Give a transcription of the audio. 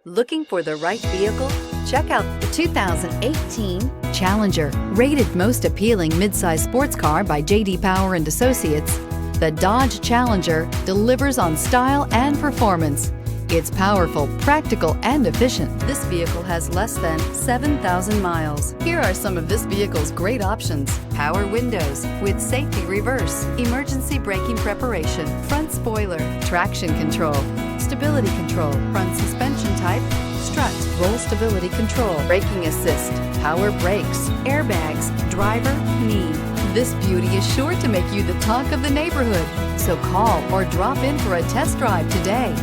Looking for the right vehicle? Check out the 2018 Challenger. Rated most appealing midsize sports car by J.D. Power and Associates, the Dodge Challenger delivers on style and performance. It's powerful, practical, and efficient. This vehicle has less than 7,000 miles. Here are some of this vehicle's great options: power windows with safety reverse, emergency braking preparation, front spoiler, traction control, stability control, front suspension type, strut, roll stability control, braking assist, power brakes, airbags, driver, knee. This beauty is sure to make you the talk of the neighborhood. So call or drop in for a test drive today.